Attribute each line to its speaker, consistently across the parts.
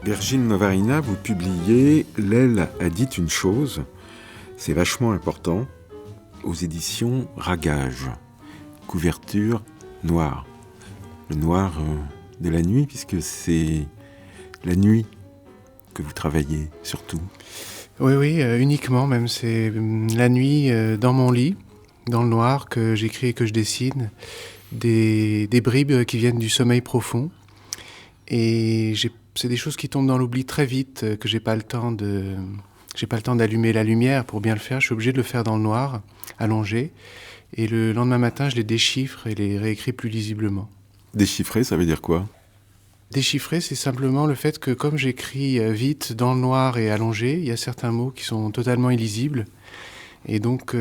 Speaker 1: Virginie Novarina, vous publiez L'aile a dit une chose, c'est vachement important, aux éditions Ragage. Couverture noire. Le noir de la nuit, puisque c'est la nuit que vous travaillez surtout.
Speaker 2: Oui, uniquement même. C'est la nuit dans mon lit, dans le noir, que j'écris et que je dessine. Des bribes qui viennent du sommeil profond. Et c'est des choses qui tombent dans l'oubli très vite, que j'ai pas le temps d'allumer la lumière pour bien le faire. Je suis obligé de le faire dans le noir, allongé. Et le lendemain matin, je les déchiffre et les réécris plus lisiblement.
Speaker 1: Déchiffrer, ça veut dire quoi ?
Speaker 2: Déchiffrer, c'est simplement le fait que comme j'écris vite, dans le noir et allongé, il y a certains mots qui sont totalement illisibles. Et donc,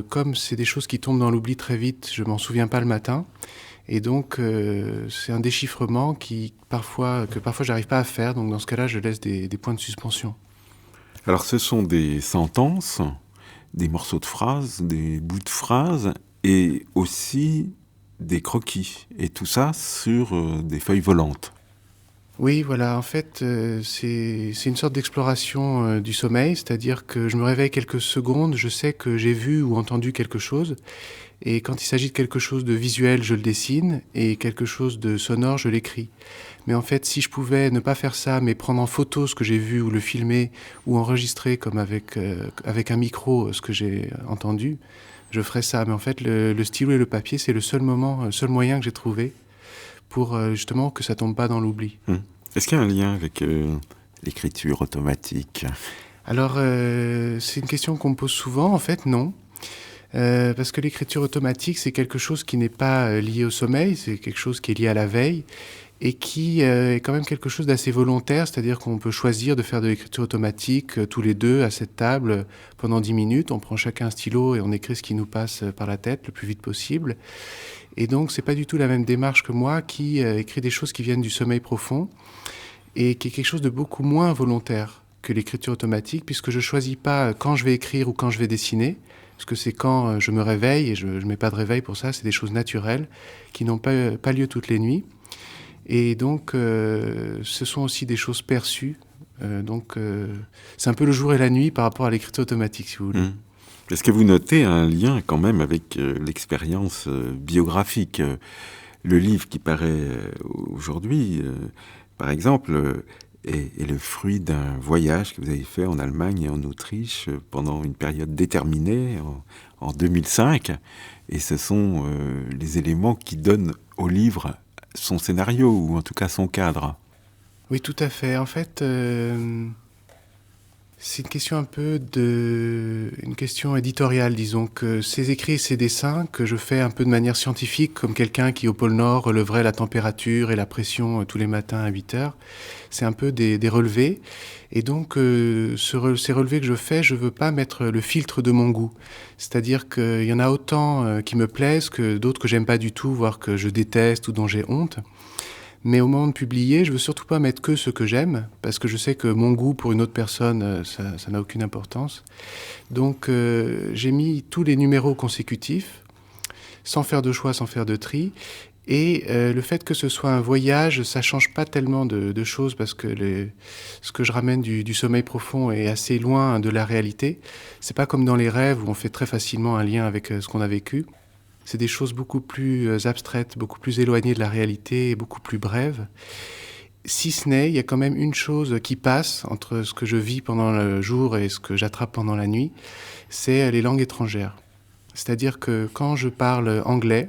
Speaker 2: comme c'est des choses qui tombent dans l'oubli très vite, je m'en souviens pas le matin. Et donc, c'est un déchiffrement que parfois j'arrive pas à faire. Donc, dans ce cas-là, je laisse des points de suspension.
Speaker 1: Alors, ce sont des sentences, des morceaux de phrases, des bouts de phrases, et aussi des croquis. Et tout ça sur des feuilles volantes.
Speaker 2: Oui, voilà, en fait, c'est une sorte d'exploration du sommeil, c'est-à-dire que je me réveille quelques secondes, je sais que j'ai vu ou entendu quelque chose, et quand il s'agit de quelque chose de visuel, je le dessine, et quelque chose de sonore, je l'écris. Mais en fait, si je pouvais ne pas faire ça, mais prendre en photo ce que j'ai vu, ou le filmer, ou enregistrer comme avec un micro ce que j'ai entendu, je ferais ça. Mais en fait, le stylo et le papier, c'est le seul moyen que j'ai trouvé pour justement que ça tombe pas dans l'oubli.
Speaker 1: Est-ce qu'il y a un lien avec l'écriture automatique ?
Speaker 2: Alors, c'est une question qu'on me pose souvent. En fait, non. Parce que l'écriture automatique, c'est quelque chose qui n'est pas lié au sommeil, c'est quelque chose qui est lié à la veille, et qui est quand même quelque chose d'assez volontaire, c'est-à-dire qu'on peut choisir de faire de l'écriture automatique tous les deux à cette table pendant 10 minutes. On prend chacun un stylo et on écrit ce qui nous passe par la tête le plus vite possible. Et donc, c'est pas du tout la même démarche que moi qui écrit des choses qui viennent du sommeil profond et qui est quelque chose de beaucoup moins volontaire que l'écriture automatique, puisque je choisis pas quand je vais écrire ou quand je vais dessiner, parce que c'est quand je me réveille, et je mets pas de réveil pour ça, c'est des choses naturelles qui n'ont pas lieu toutes les nuits. Et donc, ce sont aussi des choses perçues. C'est un peu le jour et la nuit par rapport à l'écriture automatique, si vous voulez.
Speaker 1: Est-ce que vous notez un lien quand même avec l'expérience biographique ? Le livre qui paraît aujourd'hui, par exemple, est le fruit d'un voyage que vous avez fait en Allemagne et en Autriche pendant une période déterminée, en 2005. Et ce sont les éléments qui donnent au livre son scénario, ou en tout cas son cadre.
Speaker 2: Oui, tout à fait. En fait, c'est une question éditoriale, disons, que ces écrits et ces dessins que je fais un peu de manière scientifique, comme quelqu'un qui au pôle Nord releverait la température et la pression tous les matins à 8 heures, c'est un peu des relevés. Et donc, ces relevés que je fais, je veux pas mettre le filtre de mon goût. C'est-à-dire qu'il y en a autant qui me plaisent que d'autres que j'aime pas du tout, voire que je déteste ou dont j'ai honte. Mais au moment de publier, je veux surtout pas mettre que ce que j'aime, parce que je sais que mon goût pour une autre personne, ça n'a aucune importance. Donc j'ai mis tous les numéros consécutifs, sans faire de choix, sans faire de tri. Et le fait que ce soit un voyage, ça change pas tellement de choses, parce que ce que je ramène du sommeil profond est assez loin de la réalité. C'est pas comme dans les rêves où on fait très facilement un lien avec ce qu'on a vécu. C'est des choses beaucoup plus abstraites, beaucoup plus éloignées de la réalité, beaucoup plus brèves. Si ce n'est, il y a quand même une chose qui passe entre ce que je vis pendant le jour et ce que j'attrape pendant la nuit, c'est les langues étrangères. C'est-à-dire que quand je parle anglais,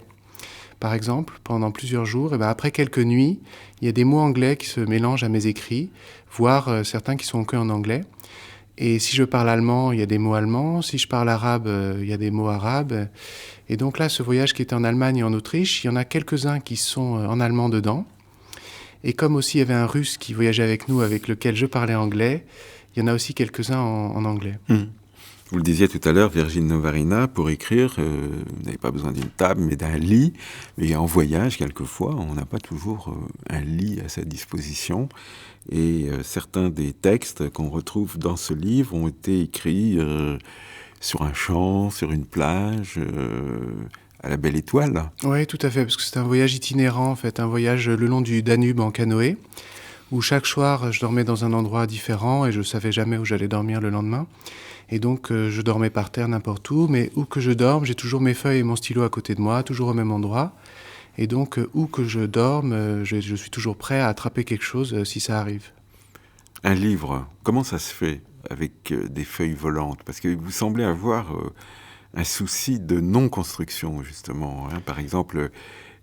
Speaker 2: par exemple, pendant plusieurs jours, et après quelques nuits, il y a des mots anglais qui se mélangent à mes écrits, voire certains qui sont que en anglais. Et si je parle allemand, il y a des mots allemands. Si je parle arabe, il y a des mots arabes. Et donc là, ce voyage qui était en Allemagne et en Autriche, il y en a quelques-uns qui sont en allemand dedans. Et comme aussi il y avait un russe qui voyageait avec nous, avec lequel je parlais anglais, il y en a aussi quelques-uns en anglais.
Speaker 1: Vous le disiez tout à l'heure, Virginie Novarina, pour écrire, vous n'avez pas besoin d'une table, mais d'un lit. Et en voyage, quelquefois, on n'a pas toujours un lit à sa disposition. Et certains des textes qu'on retrouve dans ce livre ont été écrits sur un champ, sur une plage, à la Belle Étoile.
Speaker 2: Oui, tout à fait, parce que c'est un voyage itinérant, en fait, un voyage le long du Danube en canoë, où chaque soir, je dormais dans un endroit différent et je savais jamais où j'allais dormir le lendemain. Et donc, je dormais par terre n'importe où, mais où que je dorme, j'ai toujours mes feuilles et mon stylo à côté de moi, toujours au même endroit. Et donc, où que je dorme, je suis toujours prêt à attraper quelque chose si ça arrive.
Speaker 1: Un livre, comment ça se fait avec des feuilles volantes? Parce que vous semblez avoir un souci de non-construction, justement, hein. Par exemple,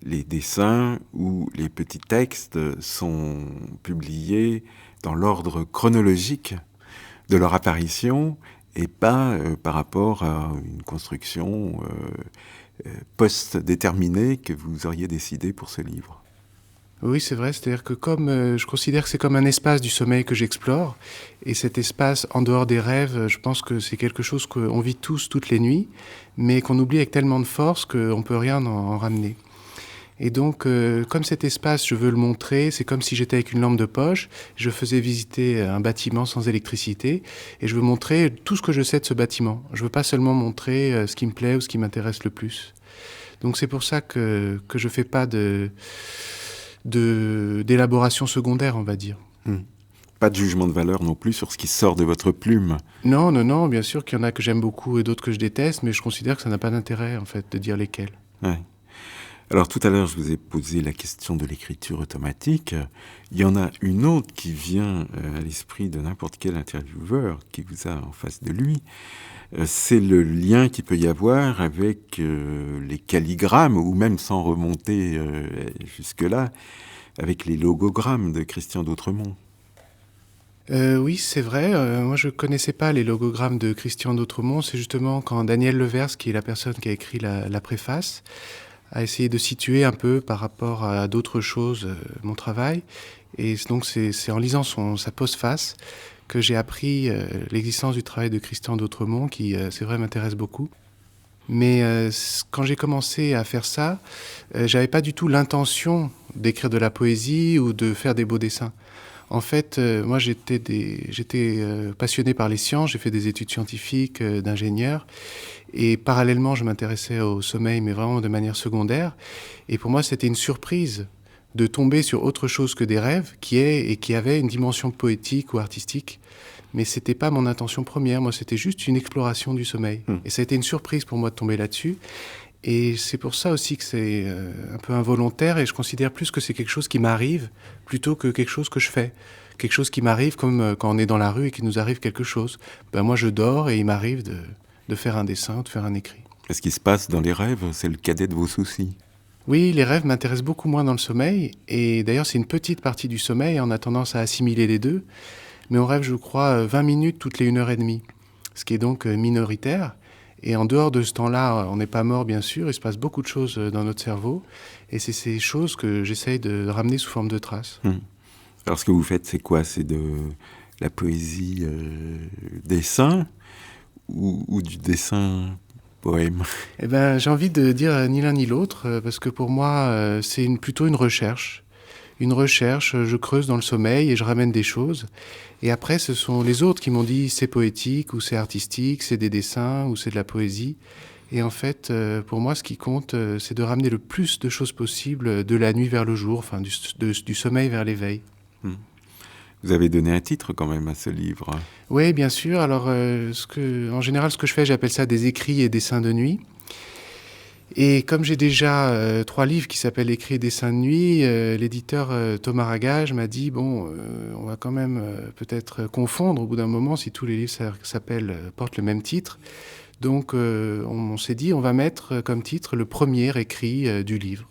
Speaker 1: les dessins ou les petits textes sont publiés dans l'ordre chronologique de leur apparition et pas par rapport à une construction post-déterminée que vous auriez décidé pour ce livre.
Speaker 2: Oui, c'est vrai, c'est-à-dire que comme je considère que c'est comme un espace du sommeil que j'explore, et cet espace en dehors des rêves, je pense que c'est quelque chose qu'on vit tous toutes les nuits, mais qu'on oublie avec tellement de force qu'on ne peut rien en ramener. Et donc, comme cet espace, je veux le montrer, c'est comme si j'étais avec une lampe de poche, je faisais visiter un bâtiment sans électricité, et je veux montrer tout ce que je sais de ce bâtiment. Je veux pas seulement montrer ce qui me plaît ou ce qui m'intéresse le plus. Donc c'est pour ça que je fais pas d'élaboration secondaire, on va dire.
Speaker 1: Pas de jugement de valeur non plus sur ce qui sort de votre plume.
Speaker 2: Non, non, non, bien sûr qu'il y en a que j'aime beaucoup et d'autres que je déteste, mais je considère que ça n'a pas d'intérêt, en fait, de dire lesquels.
Speaker 1: Ouais. Alors tout à l'heure, je vous ai posé la question de l'écriture automatique. Il y en a une autre qui vient à l'esprit de n'importe quel intervieweur qui vous a en face de lui. C'est le lien qu'il peut y avoir avec les calligrammes, ou même sans remonter jusque-là, avec les logogrammes de Christian d'Autremont.
Speaker 2: Oui, c'est vrai. Moi, je connaissais pas les logogrammes de Christian d'Autremont. C'est justement quand Daniel Levers, qui est la personne qui a écrit la préface, a essayé de situer un peu par rapport à d'autres choses mon travail. Et donc, c'est en lisant sa postface que j'ai appris l'existence du travail de Christian d'Autremont, qui, c'est vrai, m'intéresse beaucoup. Mais quand j'ai commencé à faire ça, j'avais pas du tout l'intention d'écrire de la poésie ou de faire des beaux dessins. En fait, moi, j'étais passionné par les sciences, j'ai fait des études scientifiques d'ingénieur, et parallèlement, je m'intéressais au sommeil, mais vraiment de manière secondaire. Et pour moi, c'était une surprise de tomber sur autre chose que des rêves, qui avait une dimension poétique ou artistique. Mais c'était pas mon intention première, moi, c'était juste une exploration du sommeil. Et ça a été une surprise pour moi de tomber là-dessus. Et c'est pour ça aussi que c'est un peu involontaire, et je considère plus que c'est quelque chose qui m'arrive plutôt que quelque chose que je fais. Quelque chose qui m'arrive comme quand on est dans la rue et qu'il nous arrive quelque chose. Ben moi je dors et il m'arrive de faire un dessin, de faire un écrit.
Speaker 1: Ce qui se passe dans les rêves, c'est le cadet de vos soucis.
Speaker 2: Oui, les rêves m'intéressent beaucoup moins dans le sommeil, et d'ailleurs c'est une petite partie du sommeil, et on a tendance à assimiler les deux. Mais on rêve, je crois, 20 minutes toutes les 1h30, ce qui est donc minoritaire. Et en dehors de ce temps-là, on n'est pas mort, bien sûr, il se passe beaucoup de choses dans notre cerveau, et c'est ces choses que j'essaye de ramener sous forme de traces.
Speaker 1: Alors ce que vous faites, c'est quoi? C'est de la poésie dessin ou du dessin poème?
Speaker 2: Eh ben, j'ai envie de dire ni l'un ni l'autre, parce que pour moi, c'est plutôt une recherche. Une recherche, je creuse dans le sommeil et je ramène des choses. Et après, ce sont les autres qui m'ont dit c'est poétique ou c'est artistique, c'est des dessins ou c'est de la poésie. Et en fait, pour moi, ce qui compte, c'est de ramener le plus de choses possible de la nuit vers le jour, enfin du sommeil vers l'éveil.
Speaker 1: Vous avez donné un titre quand même à ce livre.
Speaker 2: Oui, bien sûr. Alors, en général, ce que je fais, j'appelle ça des écrits et dessins de nuit. Et comme j'ai déjà 3 livres qui s'appellent Écrits et dessins de nuit, l'éditeur Thomas Ragage m'a dit bon, on va quand même peut-être confondre au bout d'un moment si tous les livres portent le même titre. Donc on s'est dit on va mettre comme titre le premier écrit du livre.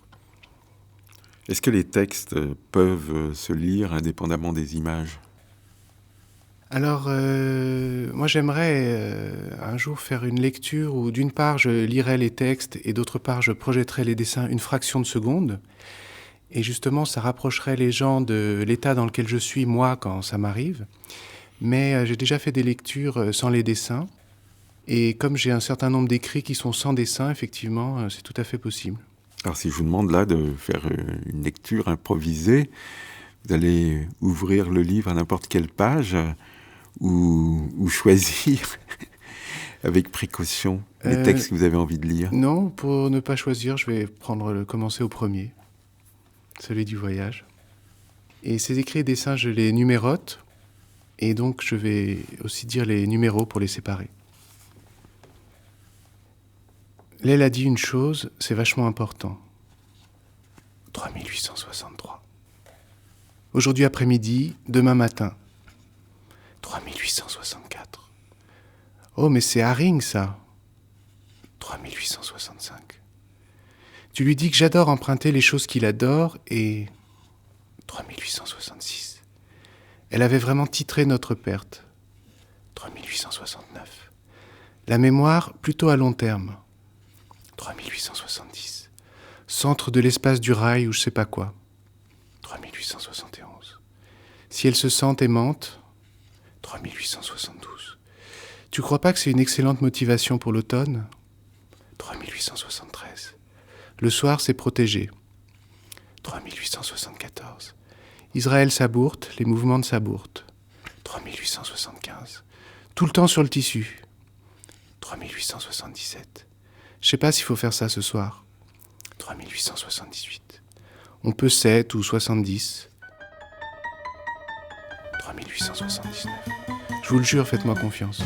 Speaker 1: Est-ce que les textes peuvent se lire indépendamment des images?
Speaker 2: Alors, moi j'aimerais un jour faire une lecture où d'une part je lirai les textes et d'autre part je projetterai les dessins une fraction de seconde. Et justement ça rapprocherait les gens de l'état dans lequel je suis moi quand ça m'arrive. Mais j'ai déjà fait des lectures sans les dessins. Et comme j'ai un certain nombre d'écrits qui sont sans dessin, effectivement, c'est tout à fait possible.
Speaker 1: Alors si je vous demande là de faire une lecture improvisée, vous allez ouvrir le livre à n'importe quelle page ou choisir avec précaution les textes que vous avez envie de lire?
Speaker 2: Non, pour ne pas choisir, je vais commencer au premier, celui du voyage. Et ces écrits et dessins, je les numérote. Et donc, je vais aussi dire les numéros pour les séparer. L'aile a dit une chose, c'est vachement important. 3863. Aujourd'hui après-midi, demain matin. 3864. Oh, mais c'est Haring, ça. 3865. Tu lui dis que j'adore emprunter les choses qu'il adore et... 3866. Elle avait vraiment titré notre perte. 3869. La mémoire plutôt à long terme. 3870. Centre de l'espace du rail ou je sais pas quoi. 3871. Si elle se sent aimante. 3872. Tu crois pas que c'est une excellente motivation pour l'automne? 3873. Le soir, c'est protégé. 3874. Israël Sabourte, les mouvements de Sabourte. 3875. Tout le temps sur le tissu. 3877. Je sais pas s'il faut faire ça ce soir. 3878. On peut 7 ou 70. 3879. Je vous le jure, faites-moi confiance.